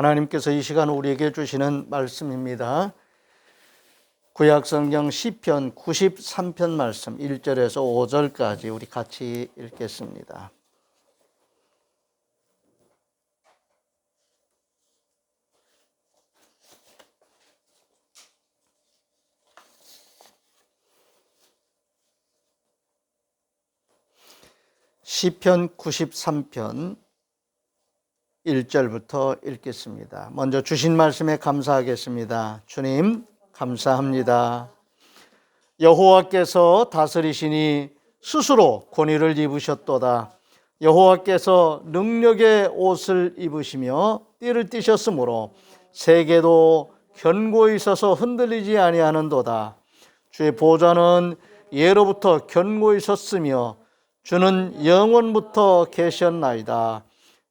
하나님께서 이 시간 우리에게 주시는 말씀입니다. 구약성경 시편 93편 말씀 1절에서 5절까지 우리 같이 읽겠습니다. 시편 93편 1절부터 읽겠습니다. 먼저 주신 말씀에 감사하겠습니다. 주님 감사합니다. 여호와께서 다스리시니 스스로 권위를 입으셨도다. 여호와께서 능력의 옷을 입으시며 띠를 띠셨으므로 세계도 견고히 서서 흔들리지 아니하는도다. 주의 보좌는 예로부터 견고히 섰으며 주는 영원부터 계셨나이다.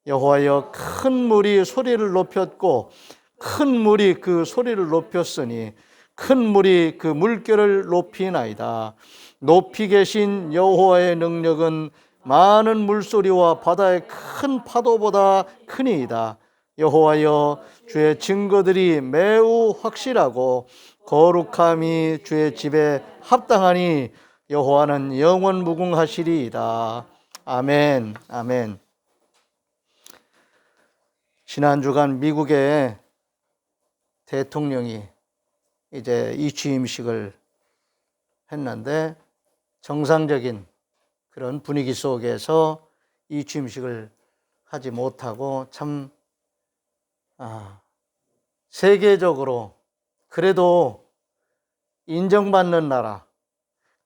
여호와여, 큰 물이 소리를 높였고 큰 물이 그 소리를 높였으니 큰 물이 그 물결을 높이나이다. 높이 계신 여호와의 능력은 많은 물소리와 바다의 큰 파도보다 크니이다. 여호와여, 주의 증거들이 매우 확실하고 거룩함이 주의 집에 합당하니 여호와는 영원 무궁하시리이다. 아멘. 아멘. 지난 주간 미국의 대통령이 이제 이 취임식을 했는데 정상적인 그런 분위기 속에서 이 취임식을 하지 못하고 참 세계적으로 그래도 인정받는 나라,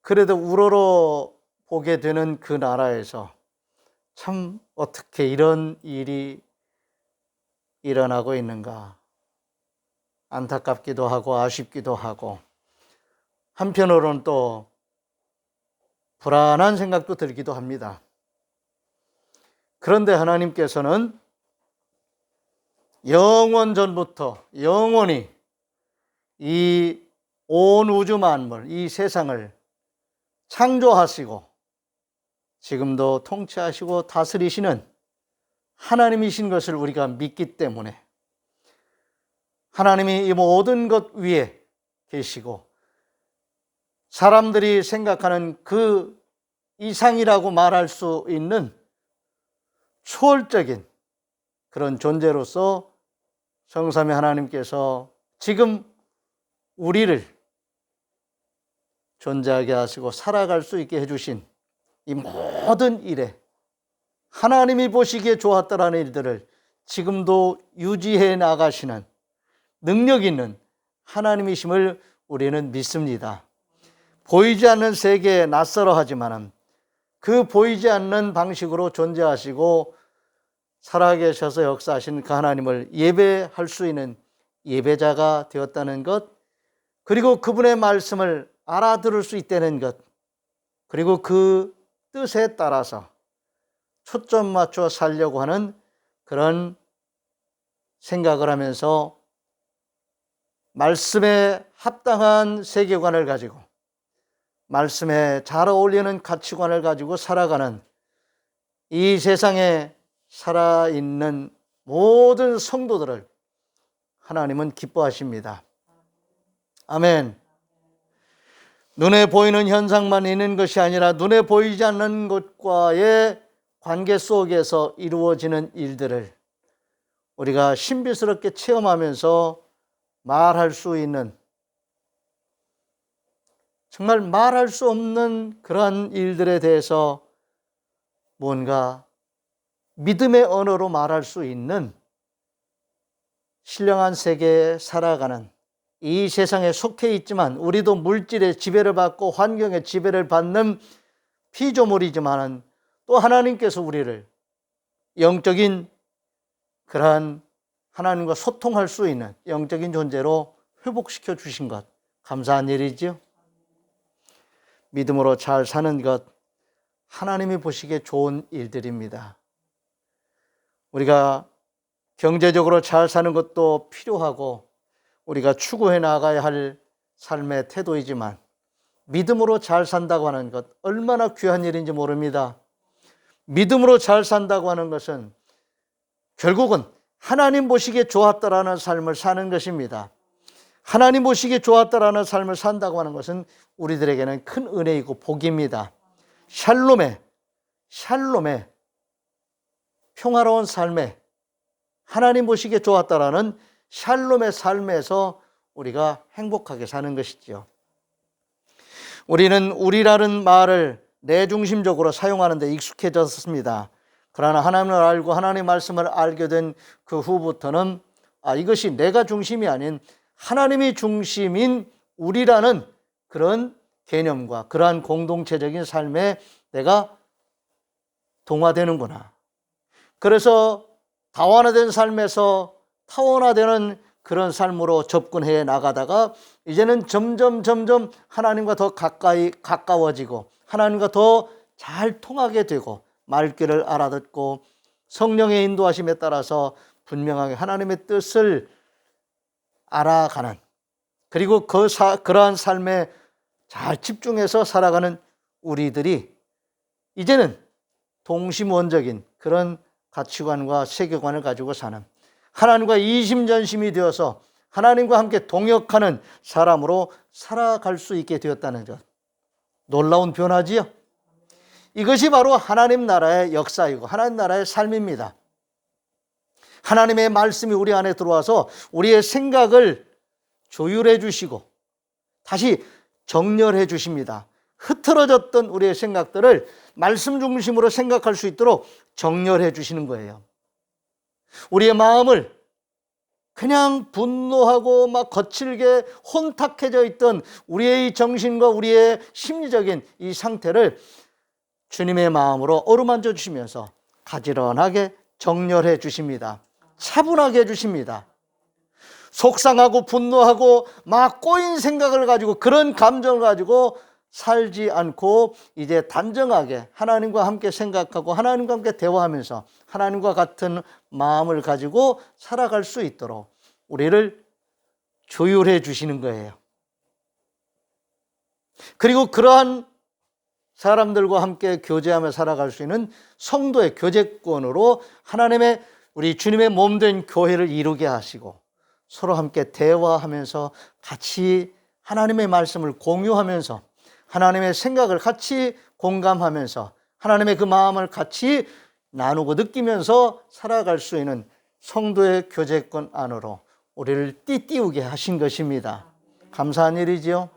그래도 우러러 보게 되는 그 나라에서 참 어떻게 이런 일이 일어나고 있는가 안타깝기도 하고 아쉽기도 하고 한편으로는 또 불안한 생각도 들기도 합니다. 그런데 하나님께서는 영원 전부터 영원히 이 온 우주 만물, 이 세상을 창조하시고 지금도 통치하시고 다스리시는 하나님이신 것을 우리가 믿기 때문에 하나님이 이 모든 것 위에 계시고 사람들이 생각하는 그 이상이라고 말할 수 있는 초월적인 그런 존재로서 성삼위 하나님께서 지금 우리를 존재하게 하시고 살아갈 수 있게 해주신 이 모든 일에 하나님이 보시기에 좋았다라는 일들을 지금도 유지해 나가시는 능력 있는 하나님이심을 우리는 믿습니다. 보이지 않는 세계에 낯설어 하지만 그 보이지 않는 방식으로 존재하시고 살아계셔서 역사하신 그 하나님을 예배할 수 있는 예배자가 되었다는 것, 그리고 그분의 말씀을 알아들을 수 있다는 것, 그리고 그 뜻에 따라서 초점 맞춰 살려고 하는 그런 생각을 하면서 말씀에 합당한 세계관을 가지고 말씀에 잘 어울리는 가치관을 가지고 살아가는 이 세상에 살아있는 모든 성도들을 하나님은 기뻐하십니다. 아멘. 눈에 보이는 현상만 있는 것이 아니라 눈에 보이지 않는 것과의 관계 속에서 이루어지는 일들을 우리가 신비스럽게 체험하면서 말할 수 있는, 정말 말할 수 없는 그러한 일들에 대해서 뭔가 믿음의 언어로 말할 수 있는 신령한 세계에 살아가는 이 세상에 속해 있지만 우리도 물질의 지배를 받고 환경의 지배를 받는 피조물이지만 또 하나님께서 우리를 영적인 그러한 하나님과 소통할 수 있는 영적인 존재로 회복시켜 주신 것, 감사한 일이죠. 믿음으로 잘 사는 것, 하나님이 보시기에 좋은 일들입니다. 우리가 경제적으로 잘 사는 것도 필요하고 우리가 추구해 나가야 할 삶의 태도이지만 믿음으로 잘 산다고 하는 것 얼마나 귀한 일인지 모릅니다. 믿음으로 잘 산다고 하는 것은 결국은 하나님 보시기에 좋았다라는 삶을 사는 것입니다. 하나님 보시기에 좋았다라는 삶을 산다고 하는 것은 우리들에게는 큰 은혜이고 복입니다. 샬롬의 평화로운 삶에, 하나님 보시기에 좋았다라는 샬롬의 삶에서 우리가 행복하게 사는 것이지요. 우리는 우리라는 말을 내 중심적으로 사용하는 데 익숙해졌습니다. 그러나 하나님을 알고 하나님의 말씀을 알게 된 그 후부터는 이것이 내가 중심이 아닌 하나님이 중심인 우리라는 그런 개념과 그러한 공동체적인 삶에 내가 동화되는구나. 그래서 다원화된 삶에서 타원화되는 그런 삶으로 접근해 나가다가 이제는 점점 하나님과 더 가까워지고 하나님과 더 잘 통하게 되고 말귀를 알아듣고 성령의 인도하심에 따라서 분명하게 하나님의 뜻을 알아가는, 그리고 그러한 삶에 잘 집중해서 살아가는 우리들이 이제는 동심원적인 그런 가치관과 세계관을 가지고 사는, 하나님과 이심전심이 되어서 하나님과 함께 동역하는 사람으로 살아갈 수 있게 되었다는 것, 놀라운 변화지요. 이것이 바로 하나님 나라의 역사이고 하나님 나라의 삶입니다. 하나님의 말씀이 우리 안에 들어와서 우리의 생각을 조율해 주시고 다시 정렬해 주십니다. 흐트러졌던 우리의 생각들을 말씀 중심으로 생각할 수 있도록 정렬해 주시는 거예요. 우리의 마음을 그냥 분노하고 막 거칠게 혼탁해져 있던 우리의 정신과 우리의 심리적인 이 상태를 주님의 마음으로 어루만져 주시면서 가지런하게 정렬해 주십니다. 차분하게 해 주십니다. 속상하고 분노하고 막 꼬인 생각을 가지고 그런 감정을 가지고 살지 않고 이제 단정하게 하나님과 함께 생각하고 하나님과 함께 대화하면서 하나님과 같은 마음을 가지고 살아갈 수 있도록 우리를 조율해 주시는 거예요. 그리고 그러한 사람들과 함께 교제하며 살아갈 수 있는 성도의 교제권으로 하나님의 우리 주님의 몸된 교회를 이루게 하시고 서로 함께 대화하면서 같이 하나님의 말씀을 공유하면서 하나님의 생각을 같이 공감하면서 하나님의 그 마음을 같이 나누고 느끼면서 살아갈 수 있는 성도의 교제권 안으로 우리를 띠띠우게 하신 것입니다. 감사한 일이지요.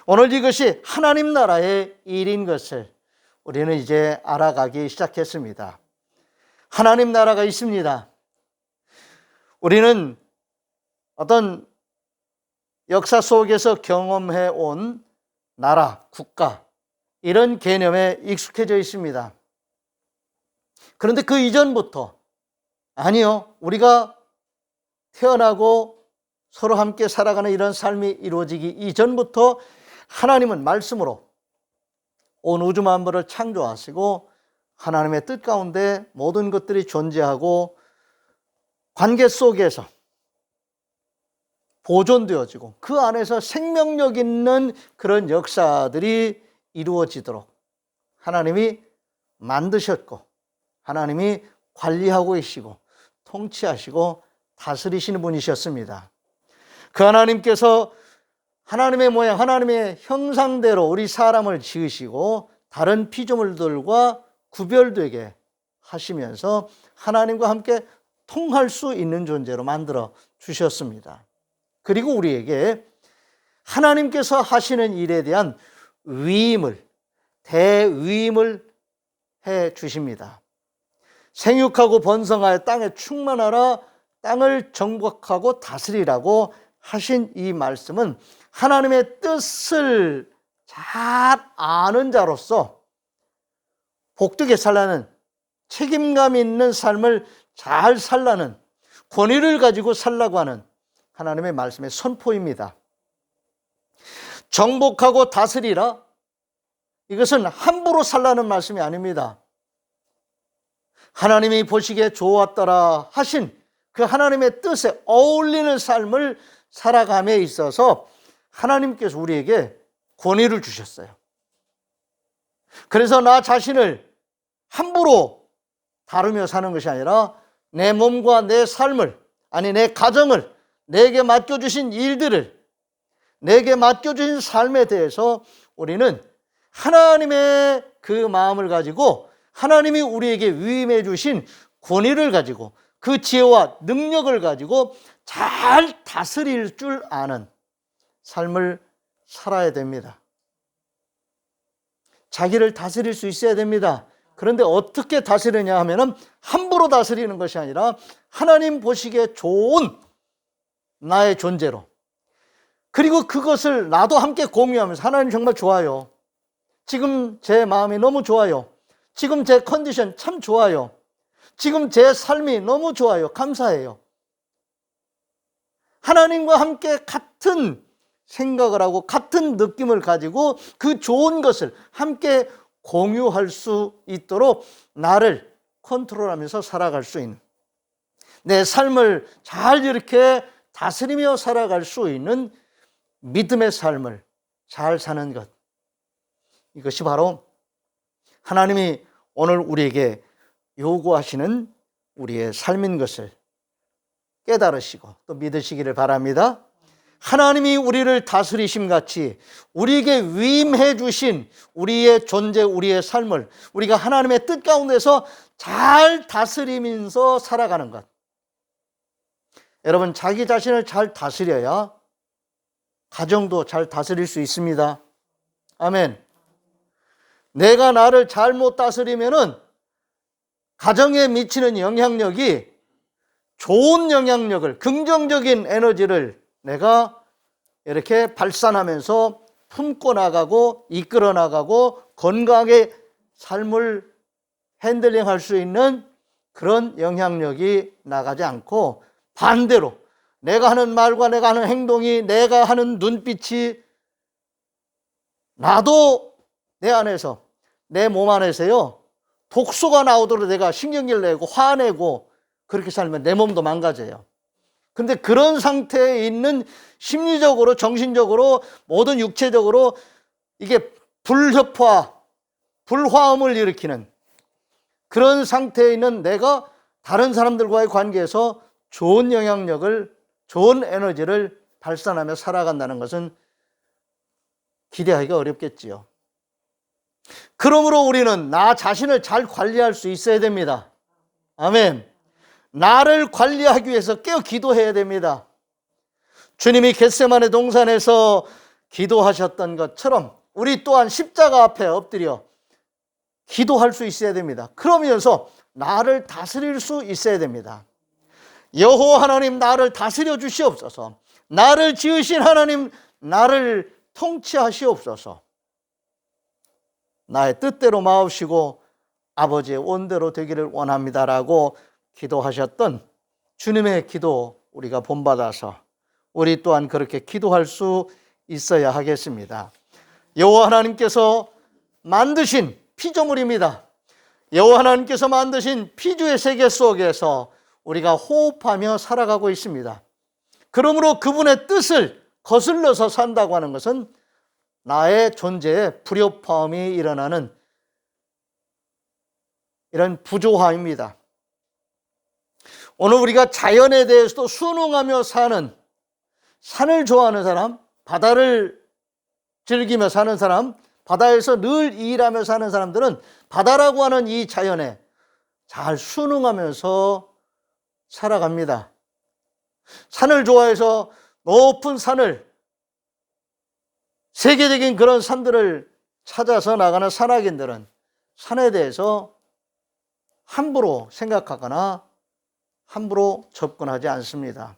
오늘 이것이 하나님 나라의 일인 것을 우리는 이제 알아가기 시작했습니다. 하나님 나라가 있습니다. 우리는 어떤 역사 속에서 경험해 온 나라, 국가 이런 개념에 익숙해져 있습니다. 그런데 그 이전부터, 아니요, 우리가 태어나고 서로 함께 살아가는 이런 삶이 이루어지기 이전부터 하나님은 말씀으로 온 우주 만물을 창조하시고 하나님의 뜻 가운데 모든 것들이 존재하고 관계 속에서 보존되어지고 그 안에서 생명력 있는 그런 역사들이 이루어지도록 하나님이 만드셨고 하나님이 관리하고 계시고 통치하시고 다스리시는 분이셨습니다. 그 하나님께서 하나님의 모양, 하나님의 형상대로 우리 사람을 지으시고 다른 피조물들과 구별되게 하시면서 하나님과 함께 통할 수 있는 존재로 만들어 주셨습니다. 그리고 우리에게 하나님께서 하시는 일에 대한 위임을, 대위임을 해 주십니다. 생육하고 번성하여 땅에 충만하라, 땅을 정복하고 다스리라고 하신 이 말씀은 하나님의 뜻을 잘 아는 자로서 복되게 살라는, 책임감 있는 삶을 잘 살라는, 권위를 가지고 살라고 하는 하나님의 말씀의 선포입니다. 정복하고 다스리라, 이것은 함부로 살라는 말씀이 아닙니다. 하나님이 보시기에 좋았더라 하신 그 하나님의 뜻에 어울리는 삶을 살아감에 있어서 하나님께서 우리에게 권위를 주셨어요. 그래서 나 자신을 함부로 다루며 사는 것이 아니라 내 몸과 내 삶을, 아니 내 가정을, 내게 맡겨주신 일들을, 내게 맡겨주신 삶에 대해서 우리는 하나님의 그 마음을 가지고 하나님이 우리에게 위임해 주신 권위를 가지고 그 지혜와 능력을 가지고 잘 다스릴 줄 아는 삶을 살아야 됩니다. 자기를 다스릴 수 있어야 됩니다. 그런데 어떻게 다스리냐 하면은 함부로 다스리는 것이 아니라 하나님 보시기에 좋은 나의 존재로, 그리고 그것을 나도 함께 공유하면서 하나님 정말 좋아요. 지금 제 마음이 너무 좋아요. 지금 제 컨디션 참 좋아요. 지금 제 삶이 너무 좋아요. 감사해요. 하나님과 함께 같은 생각을 하고 같은 느낌을 가지고 그 좋은 것을 함께 공유할 수 있도록 나를 컨트롤하면서 살아갈 수 있는, 내 삶을 잘 이렇게 다스리며 살아갈 수 있는 믿음의 삶을 잘 사는 것, 이것이 바로 하나님이 오늘 우리에게 요구하시는 우리의 삶인 것을 깨달으시고 또 믿으시기를 바랍니다. 하나님이 우리를 다스리심 같이 우리에게 위임해 주신 우리의 존재, 우리의 삶을 우리가 하나님의 뜻 가운데서 잘 다스리면서 살아가는 것. 여러분, 자기 자신을 잘 다스려야 가정도 잘 다스릴 수 있습니다. 아멘. 내가 나를 잘못 다스리면은 가정에 미치는 영향력이 좋은 영향력을, 긍정적인 에너지를 내가 이렇게 발산하면서 품고 나가고 이끌어 나가고 건강하게 삶을 핸들링할 수 있는 그런 영향력이 나가지 않고 반대로 내가 하는 말과 내가 하는 행동이, 내가 하는 눈빛이 나도 내 안에서, 내 몸 안에서요 독소가 나오도록 내가 신경질 내고 화내고 그렇게 살면 내 몸도 망가져요. 근데 그런 상태에 있는 심리적으로, 정신적으로, 모든 육체적으로 이게 불협화, 불화음을 일으키는 그런 상태에 있는 내가 다른 사람들과의 관계에서 좋은 영향력을, 좋은 에너지를 발산하며 살아간다는 것은 기대하기가 어렵겠지요. 그러므로 우리는 나 자신을 잘 관리할 수 있어야 됩니다. 아멘. 나를 관리하기 위해서 깨어 기도해야 됩니다. 주님이 겟세마네 동산에서 기도하셨던 것처럼 우리 또한 십자가 앞에 엎드려 기도할 수 있어야 됩니다. 그러면서 나를 다스릴 수 있어야 됩니다. 여호와 하나님, 나를 다스려 주시옵소서. 나를 지으신 하나님, 나를 통치하시옵소서. 나의 뜻대로 마옵시고 아버지의 원대로 되기를 원합니다라고 기도하셨던 주님의 기도 우리가 본받아서 우리 또한 그렇게 기도할 수 있어야 하겠습니다. 여호와 하나님께서 만드신 피조물입니다. 여호와 하나님께서 만드신 피조의 세계 속에서 우리가 호흡하며 살아가고 있습니다. 그러므로 그분의 뜻을 거슬러서 산다고 하는 것은 나의 존재에 불협화음이 일어나는 이런 부조화입니다. 오늘 우리가 자연에 대해서도 순응하며 사는, 산을 좋아하는 사람, 바다를 즐기며 사는 사람, 바다에서 늘 일하며 사는 사람들은 바다라고 하는 이 자연에 잘 순응하면서 살아갑니다. 산을 좋아해서 높은 산을, 세계적인 그런 산들을 찾아서 나가는 산악인들은 산에 대해서 함부로 생각하거나 함부로 접근하지 않습니다.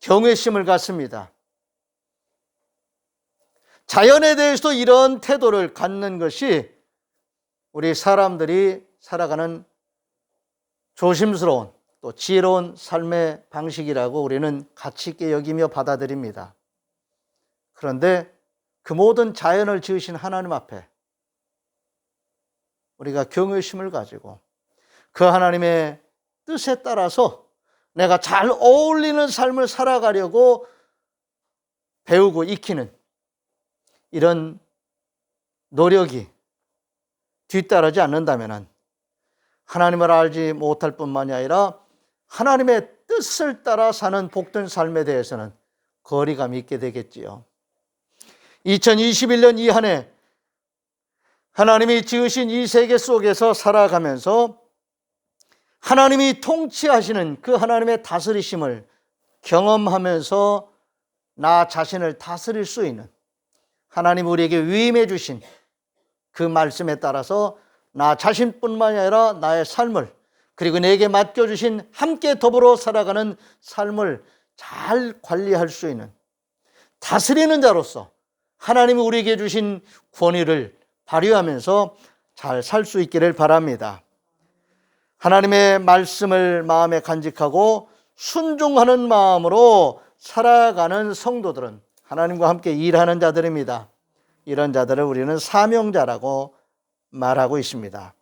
경외심을 갖습니다. 자연에 대해서도 이런 태도를 갖는 것이 우리 사람들이 살아가는 조심스러운 또 지혜로운 삶의 방식이라고 우리는 가치 있게 여기며 받아들입니다. 그런데 그 모든 자연을 지으신 하나님 앞에 우리가 경외심을 가지고 그 하나님의 뜻에 따라서 내가 잘 어울리는 삶을 살아가려고 배우고 익히는 이런 노력이 뒤따르지 않는다면 하나님을 알지 못할 뿐만이 아니라 하나님의 뜻을 따라 사는 복된 삶에 대해서는 거리감이 있게 되겠지요. 2021년 이 한 해 하나님이 지으신 이 세계 속에서 살아가면서 하나님이 통치하시는 그 하나님의 다스리심을 경험하면서 나 자신을 다스릴 수 있는, 하나님 우리에게 위임해 주신 그 말씀에 따라서 나 자신뿐만이 아니라 나의 삶을, 그리고 내게 맡겨주신 함께 더불어 살아가는 삶을 잘 관리할 수 있는 다스리는 자로서 하나님이 우리에게 주신 권위를 발휘하면서 잘 살 수 있기를 바랍니다. 하나님의 말씀을 마음에 간직하고 순종하는 마음으로 살아가는 성도들은 하나님과 함께 일하는 자들입니다. 이런 자들을 우리는 사명자라고 말하고 있습니다.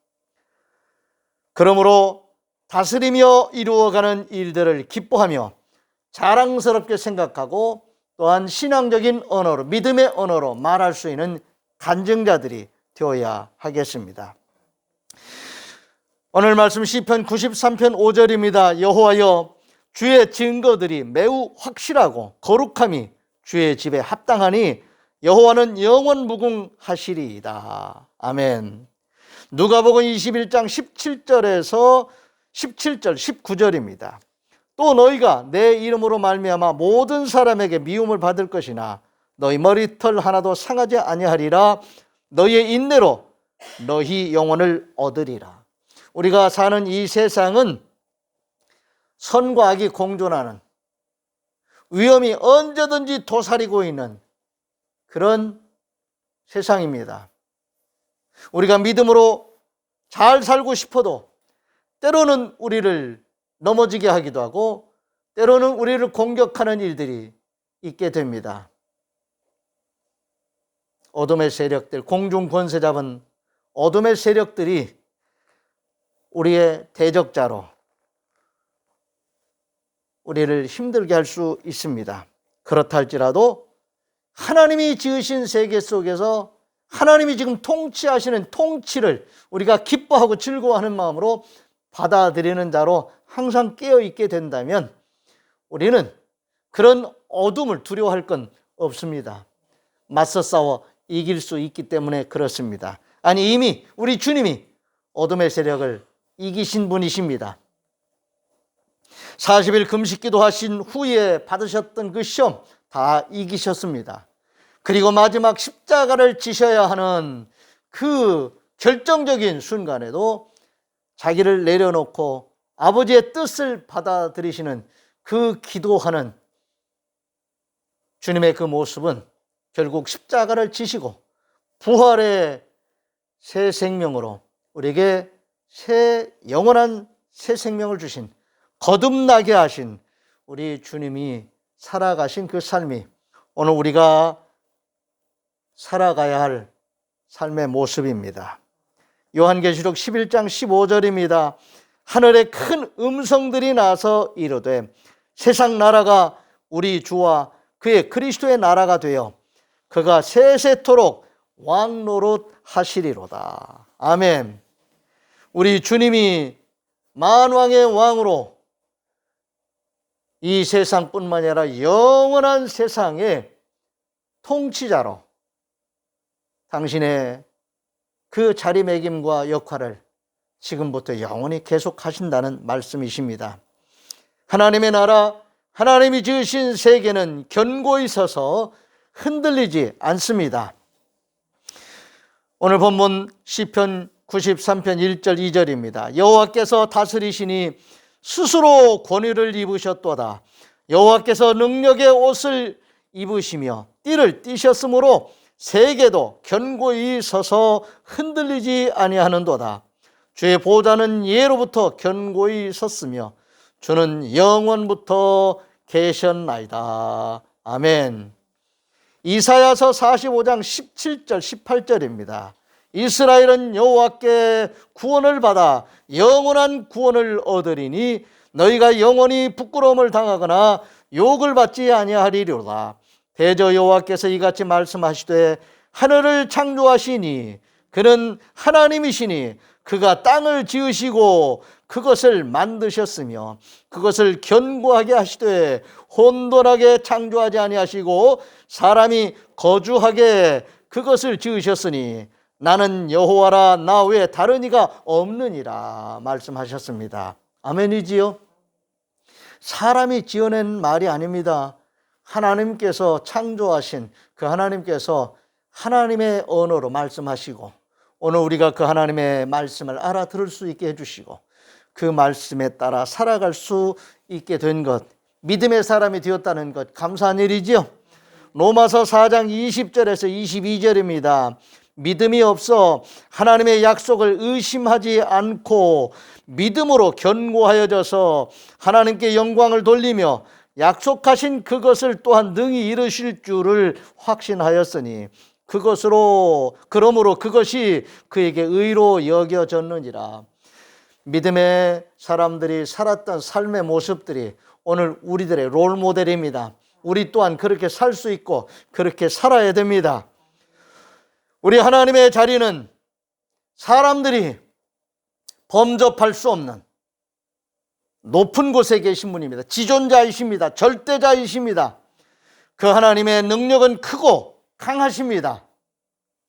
그러므로 다스리며 이루어가는 일들을 기뻐하며 자랑스럽게 생각하고 또한 신앙적인 언어로, 믿음의 언어로 말할 수 있는 간증자들이 되어야 하겠습니다. 오늘 말씀 시편 93편 5절입니다. 여호와여, 주의 증거들이 매우 확실하고 거룩함이 주의 집에 합당하니 여호와는 영원 무궁하시리이다. 아멘. 누가복음 21장 17절에서 17절 19절입니다. 또 너희가 내 이름으로 말미암아 모든 사람에게 미움을 받을 것이나 너희 머리털 하나도 상하지 아니하리라. 너희의 인내로 너희 영혼을 얻으리라. 우리가 사는 이 세상은 선과 악이 공존하는, 위험이 언제든지 도사리고 있는 그런 세상입니다. 우리가 믿음으로 잘 살고 싶어도 때로는 우리를 넘어지게 하기도 하고 때로는 우리를 공격하는 일들이 있게 됩니다. 어둠의 세력들, 공중 권세 잡은 어둠의 세력들이 우리의 대적자로 우리를 힘들게 할 수 있습니다. 그렇다 할지라도 하나님이 지으신 세계 속에서 하나님이 지금 통치하시는 통치를 우리가 기뻐하고 즐거워하는 마음으로 받아들이는 자로 항상 깨어있게 된다면 우리는 그런 어둠을 두려워할 건 없습니다. 맞서 싸워 이길 수 있기 때문에 그렇습니다. 아니, 이미 우리 주님이 어둠의 세력을 이기신 분이십니다. 40일 금식기도 하신 후에 받으셨던 그 시험 다 이기셨습니다. 그리고 마지막 십자가를 지셔야 하는 그 결정적인 순간에도 자기를 내려놓고 아버지의 뜻을 받아들이시는 그 기도하는 주님의 그 모습은 결국 십자가를 지시고 부활의 새 생명으로 우리에게 영원한 새 생명을 주신, 거듭나게 하신 우리 주님이 살아가신 그 삶이 오늘 우리가 살아가야 할 삶의 모습입니다. 요한계시록 11장 15절입니다. 하늘에 큰 음성들이 나서 이르되 세상 나라가 우리 주와 그의 그리스도의 나라가 되어 그가 세세토록 왕노릇 하시리로다. 아멘. 우리 주님이 만왕의 왕으로 이 세상뿐만 아니라 영원한 세상의 통치자로 당신의 그 자리매김과 역할을 지금부터 영원히 계속하신다는 말씀이십니다. 하나님의 나라, 하나님이 지으신 세계는 견고히 서서 흔들리지 않습니다. 오늘 본문 시편 93편 1절 2절입니다. 여호와께서 다스리시니 스스로 권위를 입으셨도다. 여호와께서 능력의 옷을 입으시며 띠를 띠셨으므로 세계도 견고히 서서 흔들리지 아니하는도다. 주의 보좌는 예로부터 견고히 섰으며 주는 영원부터 계셨나이다. 아멘. 이사야서 45장 17절 18절입니다. 이스라엘은 여호와께 구원을 받아 영원한 구원을 얻으리니 너희가 영원히 부끄러움을 당하거나 욕을 받지 아니하리로다. 대저 여호와께서 이같이 말씀하시되 하늘을 창조하시니 그는 하나님이시니 그가 땅을 지으시고 그것을 만드셨으며 그것을 견고하게 하시되 혼돈하게 창조하지 아니하시고 사람이 거주하게 그것을 지으셨으니 나는 여호와라 나 외에 다른 이가 없느니라 말씀하셨습니다. 아멘이지요? 사람이 지어낸 말이 아닙니다. 하나님께서 창조하신 그 하나님께서 하나님의 언어로 말씀하시고 오늘 우리가 그 하나님의 말씀을 알아들을 수 있게 해주시고 그 말씀에 따라 살아갈 수 있게 된 것, 믿음의 사람이 되었다는 것 감사한 일이지요. 로마서 4장 20절에서 22절입니다. 믿음이 없어 하나님의 약속을 의심하지 않고 믿음으로 견고하여져서 하나님께 영광을 돌리며 약속하신 그것을 또한 능히 이루실 줄을 확신하였으니 그러므로 그것이 그에게 의로 여겨졌느니라. 믿음의 사람들이 살았던 삶의 모습들이 오늘 우리들의 롤 모델입니다. 우리 또한 그렇게 살 수 있고 그렇게 살아야 됩니다. 우리 하나님의 자리는 사람들이 범접할 수 없는 높은 곳에 계신 분입니다. 지존자이십니다. 절대자이십니다. 그 하나님의 능력은 크고 강하십니다.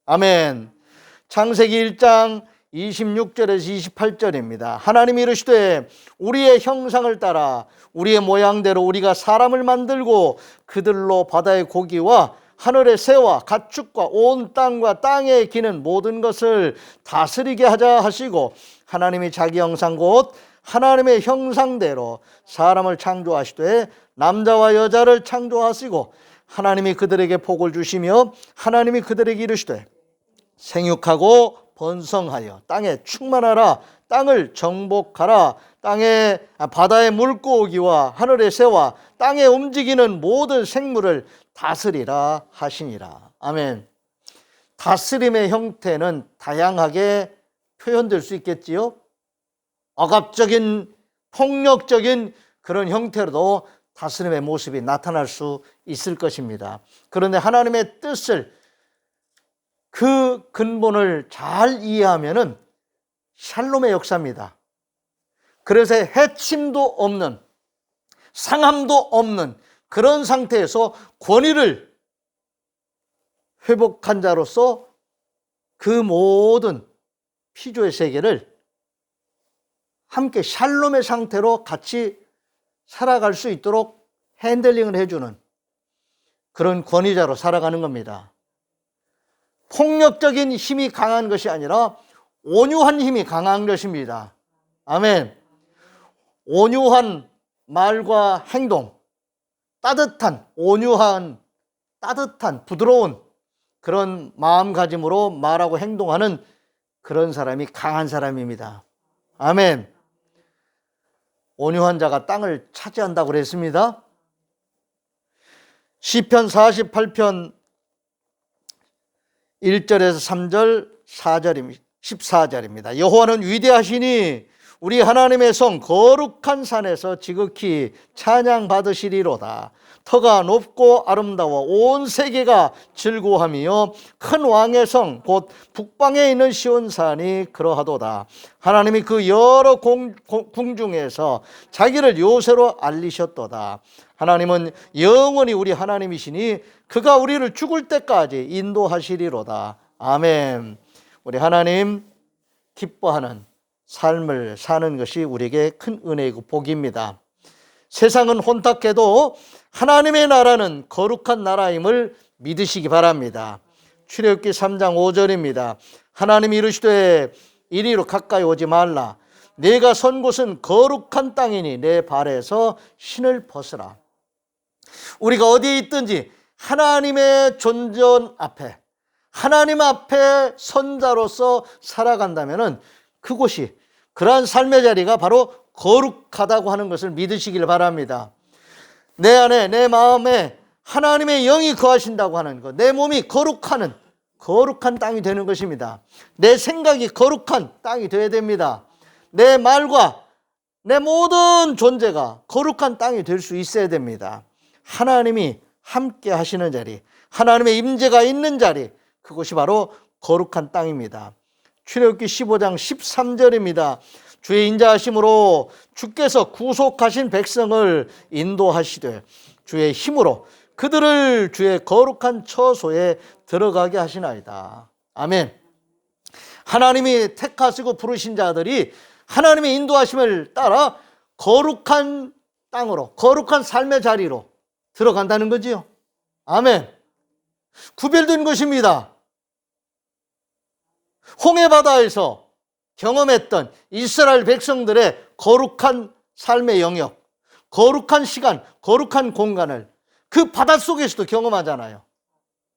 아멘. 창세기 1장 26절에서 28절입니다. 하나님이 이르시되 우리의 형상을 따라 우리의 모양대로 우리가 사람을 만들고 그들로 바다의 고기와 하늘의 새와 가축과 온 땅과 땅에 기는 모든 것을 다스리게 하자 하시고 하나님이 자기 형상 곧 하나님의 형상대로 사람을 창조하시되 남자와 여자를 창조하시고 하나님이 그들에게 복을 주시며 하나님이 그들에게 이르시되 생육하고 번성하여 땅에 충만하라 땅을 정복하라 땅에 바다의 물고기와 하늘의 새와 땅에 움직이는 모든 생물을 다스리라 하시니라. 아멘. 다스림의 형태는 다양하게 표현될 수 있겠지요. 억압적인 폭력적인 그런 형태로도 다스림의 모습이 나타날 수 있을 것입니다. 그런데 하나님의 뜻을 그 근본을 잘 이해하면은 샬롬의 역사입니다. 그래서 해침도 없는 상함도 없는 그런 상태에서 권위를 회복한 자로서 그 모든 피조의 세계를 함께 샬롬의 상태로 같이 살아갈 수 있도록 핸들링을 해주는 그런 권위자로 살아가는 겁니다. 폭력적인 힘이 강한 것이 아니라 온유한 힘이 강한 것입니다. 아멘. 온유한 말과 행동, 따뜻한, 온유한, 따뜻한, 부드러운 그런 마음가짐으로 말하고 행동하는 그런 사람이 강한 사람입니다. 아멘. 온유한 자가 땅을 차지한다고 그랬습니다. 시편 48편 1절에서 3절, 4절입니다. 14절입니다. 여호와는 위대하시니 우리 하나님의 성 거룩한 산에서 지극히 찬양받으시리로다. 터가 높고 아름다워 온 세계가 즐거워하며 큰 왕의 성 곧 북방에 있는 시온산이 그러하도다. 하나님이 그 여러 궁중에서 자기를 요새로 알리셨도다. 하나님은 영원히 우리 하나님이시니 그가 우리를 죽을 때까지 인도하시리로다. 아멘. 우리 하나님 기뻐하는 삶을 사는 것이 우리에게 큰 은혜이고 복입니다. 세상은 혼탁해도 하나님의 나라는 거룩한 나라임을 믿으시기 바랍니다. 출애굽기 3장 5절입니다. 하나님이 이르시되 이리로 가까이 오지 말라. 내가 선 곳은 거룩한 땅이니 내 발에서 신을 벗으라. 우리가 어디에 있든지 하나님의 존전 앞에 하나님 앞에 선자로서 살아간다면 그곳이 그러한 삶의 자리가 바로 거룩하다고 하는 것을 믿으시길 바랍니다. 내 안에 내 마음에 하나님의 영이 거하신다고 하는 것, 내 몸이 거룩한 땅이 되는 것입니다. 내 생각이 거룩한 땅이 되어야 됩니다. 내 말과 내 모든 존재가 거룩한 땅이 될 수 있어야 됩니다. 하나님이 함께 하시는 자리, 하나님의 임재가 있는 자리, 그것이 바로 거룩한 땅입니다. 출애굽기 15장 13절입니다. 주의 인자하심으로 주께서 구속하신 백성을 인도하시되 주의 힘으로 그들을 주의 거룩한 처소에 들어가게 하시나이다. 아멘. 하나님이 택하시고 부르신 자들이 하나님의 인도하심을 따라 거룩한 땅으로, 거룩한 삶의 자리로 들어간다는 거지요. 아멘. 구별된 것입니다. 홍해바다에서 경험했던 이스라엘 백성들의 거룩한 삶의 영역, 거룩한 시간, 거룩한 공간을 그 바닷속에서도 경험하잖아요.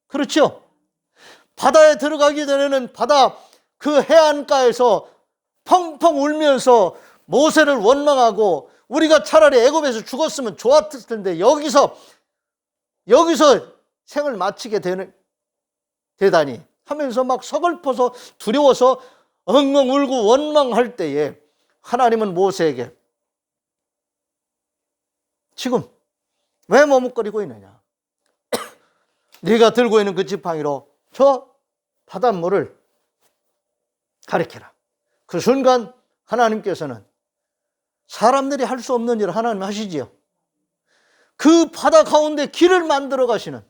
그렇죠? 바다에 들어가기 전에는 바다 그 해안가에서 펑펑 울면서 모세를 원망하고 우리가 차라리 애굽에서 죽었으면 좋았을 텐데 여기서 생을 마치게 되다니 하면서 막 서글퍼서 두려워서 엉엉 울고 원망할 때에 하나님은 모세에게 지금 왜 머뭇거리고 있느냐? 네가 들고 있는 그 지팡이로 저 바닷물을 가리켜라. 그 순간 하나님께서는 사람들이 할 수 없는 일을 하나님 하시지요. 그 바다 가운데 길을 만들어 가시는,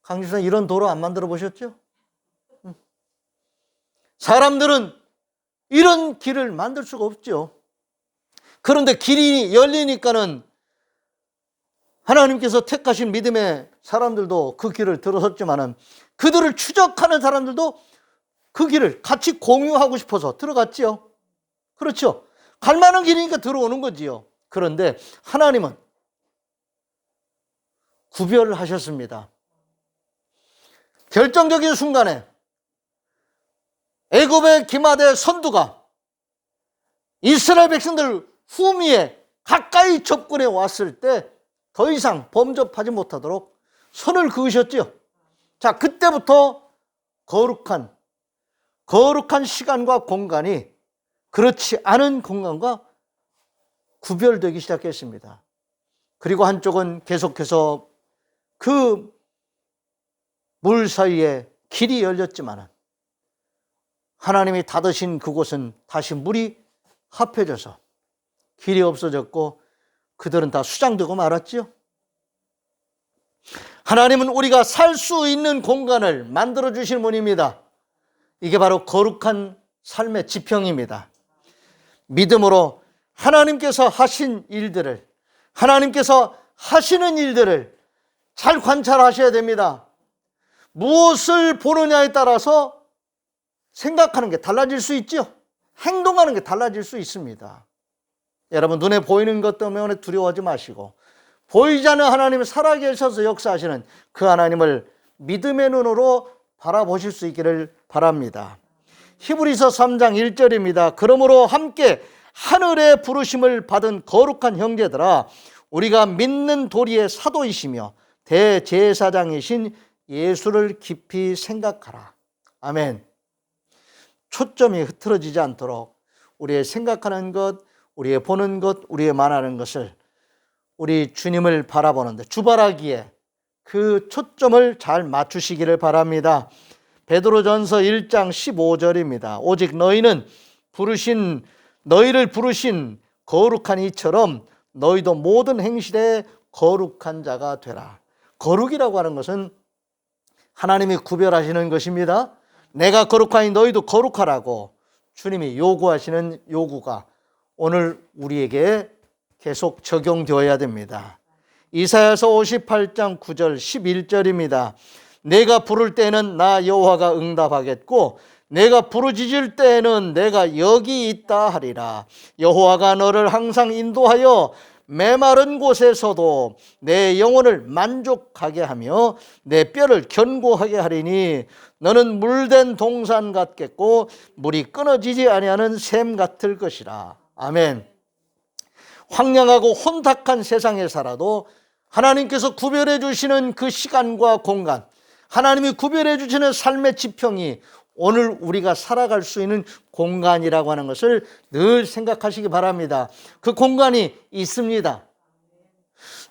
강집사 이런 도로 안 만들어 보셨죠? 사람들은 이런 길을 만들 수가 없죠. 그런데 길이 열리니까는 하나님께서 택하신 믿음의 사람들도 그 길을 들어섰지만은 그들을 추적하는 사람들도 그 길을 같이 공유하고 싶어서 들어갔지요. 그렇죠. 갈 만한 길이니까 들어오는 거지요. 그런데 하나님은 구별을 하셨습니다. 결정적인 순간에 애굽의 기마대 선두가 이스라엘 백성들 후미에 가까이 접근해 왔을 때 더 이상 범접하지 못하도록 선을 그으셨지요. 자, 그때부터 거룩한 시간과 공간이 그렇지 않은 공간과 구별되기 시작했습니다. 그리고 한쪽은 계속해서 그 물 사이에 길이 열렸지만 하나님이 닫으신 그곳은 다시 물이 합해져서 길이 없어졌고 그들은 다 수장되고 말았지요. 하나님은 우리가 살 수 있는 공간을 만들어 주신 분입니다. 이게 바로 거룩한 삶의 지평입니다. 믿음으로 하나님께서 하신 일들을, 하나님께서 하시는 일들을 잘 관찰하셔야 됩니다. 무엇을 보느냐에 따라서 생각하는 게 달라질 수 있죠. 행동하는 게 달라질 수 있습니다. 여러분, 눈에 보이는 것 때문에 두려워하지 마시고 보이지 않는 하나님이 살아계셔서 역사하시는 그 하나님을 믿음의 눈으로 바라보실 수 있기를 바랍니다. 히브리서 3장 1절입니다. 그러므로 함께 하늘의 부르심을 받은 거룩한 형제들아, 우리가 믿는 도리의 사도이시며 대제사장이신 예수를 깊이 생각하라. 아멘. 초점이 흐트러지지 않도록 우리의 생각하는 것, 우리의 보는 것, 우리의 말하는 것을 우리 주님을 바라보는데 주바라기에 그 초점을 잘 맞추시기를 바랍니다. 베드로전서 1장 15절입니다. 오직 너희를 부르신 거룩한 이처럼 너희도 모든 행실에 거룩한 자가 되라. 거룩이라고 하는 것은 하나님이 구별하시는 것입니다. 내가 거룩하니 너희도 거룩하라고 주님이 요구하시는 요구가 오늘 우리에게 계속 적용되어야 됩니다. 이사야서 58장 9절 11절입니다. 내가 부를 때에는 나 여호와가 응답하겠고 내가 부르짖을 때에는 내가 여기 있다 하리라. 여호와가 너를 항상 인도하여 메마른 곳에서도 내 영혼을 만족하게 하며 내 뼈를 견고하게 하리니 너는 물된 동산 같겠고 물이 끊어지지 아니하는 샘 같을 것이라. 아멘. 황량하고 혼탁한 세상에 살아도 하나님께서 구별해 주시는 그 시간과 공간, 하나님이 구별해 주시는 삶의 지평이 오늘 우리가 살아갈 수 있는 공간이라고 하는 것을 늘 생각하시기 바랍니다. 그 공간이 있습니다.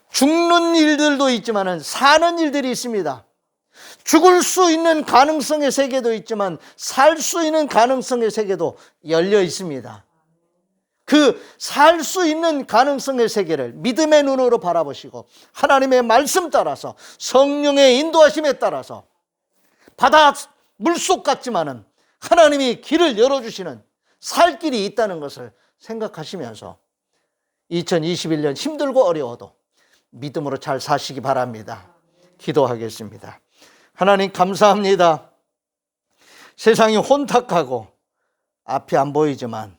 죽는 일들도 있지만 사는 일들이 있습니다. 죽을 수 있는 가능성의 세계도 있지만 살 수 있는 가능성의 세계도 열려 있습니다. 그 살 수 있는 가능성의 세계를 믿음의 눈으로 바라보시고 하나님의 말씀 따라서 성령의 인도하심에 따라서 바다 물속 같지만은 하나님이 길을 열어주시는 살 길이 있다는 것을 생각하시면서 2021년 힘들고 어려워도 믿음으로 잘 사시기 바랍니다. 기도하겠습니다. 하나님 감사합니다. 세상이 혼탁하고 앞이 안 보이지만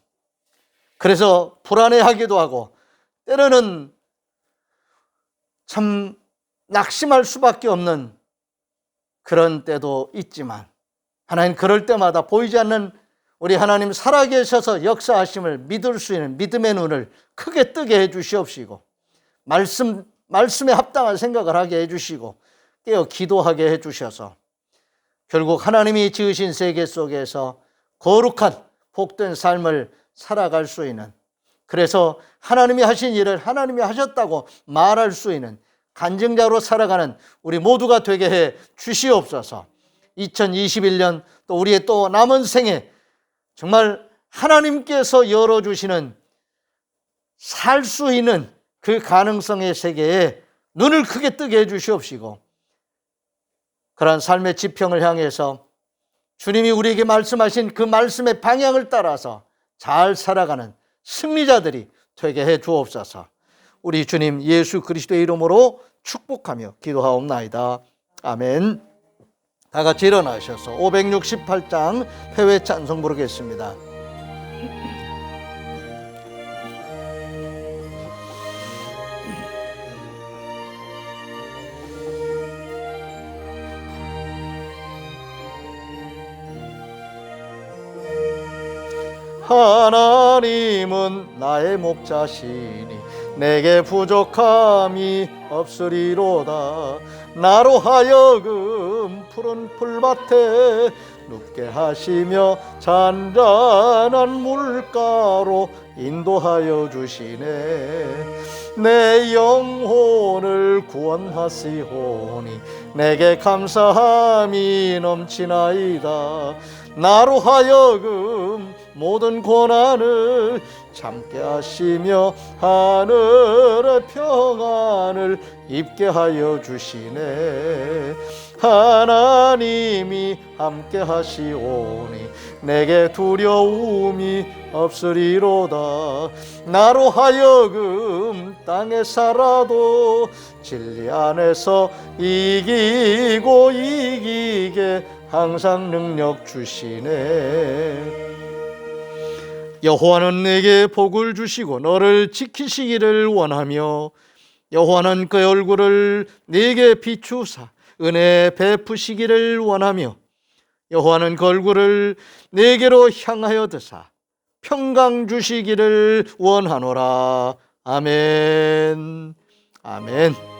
그래서 불안해하기도 하고 때로는 참 낙심할 수밖에 없는 그런 때도 있지만 하나님 그럴 때마다 보이지 않는 우리 하나님 살아계셔서 역사하심을 믿을 수 있는 믿음의 눈을 크게 뜨게 해주시옵시고 말씀에 합당한 생각을 하게 해주시고 깨어 기도하게 해주셔서 결국 하나님이 지으신 세계 속에서 거룩한 복된 삶을 살아갈 수 있는, 그래서 하나님이 하신 일을 하나님이 하셨다고 말할 수 있는 간증자로 살아가는 우리 모두가 되게 해 주시옵소서. 2021년 또 우리의 또 남은 생에 정말 하나님께서 열어주시는 살 수 있는 그 가능성의 세계에 눈을 크게 뜨게 해 주시옵시고 그러한 삶의 지평을 향해서 주님이 우리에게 말씀하신 그 말씀의 방향을 따라서 잘 살아가는 승리자들이 되게 해 주옵소서. 우리 주님 예수 그리스도의 이름으로 축복하며 기도하옵나이다. 아멘. 다 같이 일어나셔서 568장 회외 찬송 부르겠습니다. 하나님은 나의 목자시니 내게 부족함이 없으리로다. 나로 하여금 푸른 풀밭에 눕게 하시며 잔잔한 물가로 인도하여 주시네. 내 영혼을 구원하시오니 내게 감사함이 넘치나이다. 나로 하여금 모든 고난을 참게 하시며 하늘의 평안을 입게 하여 주시네. 하나님이 함께 하시오니 내게 두려움이 없으리로다. 나로 하여금 땅에 살아도 진리 안에서 이기고 이기게 항상 능력 주시네. 여호와는 내게 복을 주시고 너를 지키시기를 원하며 여호와는 그의 얼굴을 내게 비추사 은혜 베푸시기를 원하며 여호와는 그 얼굴을 내게로 향하여 드사 평강 주시기를 원하노라. 아멘. 아멘.